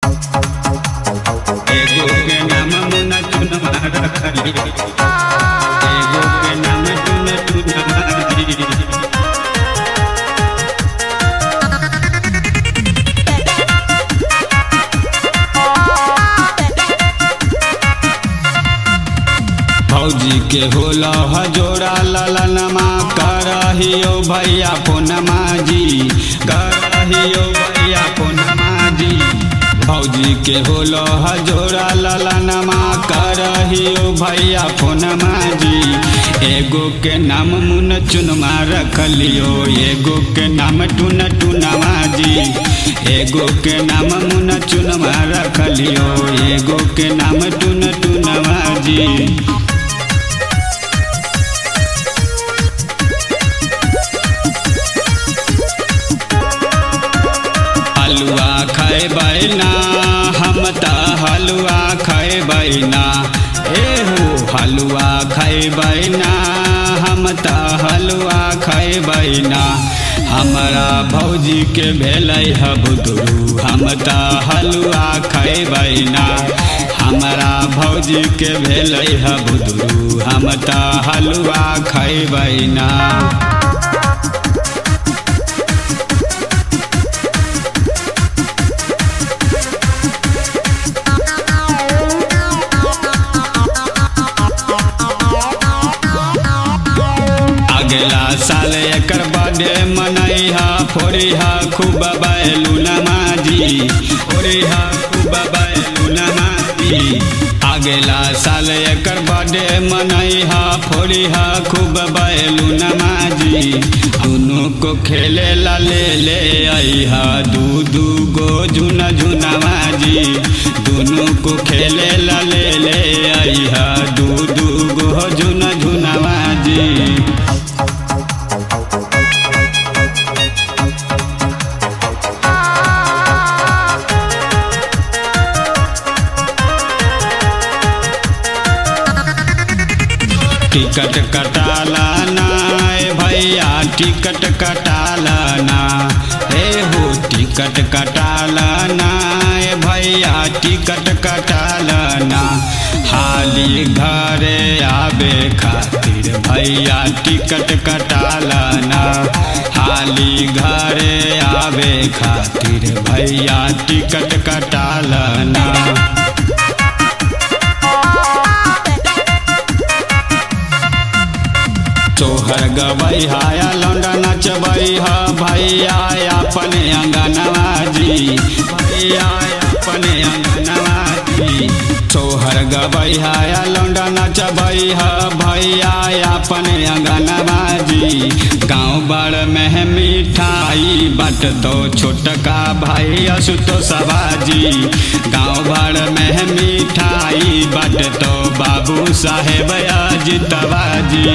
एगो के नाम मुन्ना चुनमा रखली, एगो के नाम चुन चुनारी। भौजी के होला हजोरा ललनमा करहियो भैया पुनमा जी, करहियो भैया पुनमा जी। भौजी के होला हजोरा ललनमा करहियो भैया पुनमा जी। एगो के नाम मुन चुनमा रखलियो, एगो के नाम टुन टुनमा जी। एगो के नाम मुन चुनमा रखलियो, एगो के नाम टुन टुनमा जी। हलुआ खैबै ना हम त हलुआ खैबै ना, एहो हलुआ खैबै ना हम त हलुआ खैबै ना। हमरा भौजी के भेलै ह बुदरू, हम त हलुआ खैबै ना। हमरा भौजी के भेलै ह बुदरू, हम त हलुआ खैबै ना। अगला साल एकर बर्थडे मनैहा, फोड़िहा खूब बैलूनमा जी, फोड़िहा खूब बैलूनमा जी। अगला साल एकर बर्थडे मनैहा, फोड़िहा खूब बैलूनमा जी। दुनू को खेले ला ले अइहा, दू दू गो झुना झुनावा जी। दुनू को खेले ला ले अइहा, दू दू गो झुना झुनावा जी। टिकट कटाला ना भैया, टिकट कटाला ना, हे हो टिकट कटाला ना भैया, टिकट कटाला ना। हाली घरे आवे खातिर भैया टिकट कटाला ना। हाली घरे आवे खातिर भैया टिकट कटाला ना। सोहर गबै हाया लौंडा नचबै हा भैया अपने अंगनवा जी, भैया अपने अंगनवा जी। सोहर गबै हाया लौंडा नचबै हा भैया अपने अंगनवा जी। गाँव बड़ में मिठाई बट दो छोटका भाई असुतो सबाजी। गाँव भर में मिठाई बट तो बाबू साहेब अजितवा जी।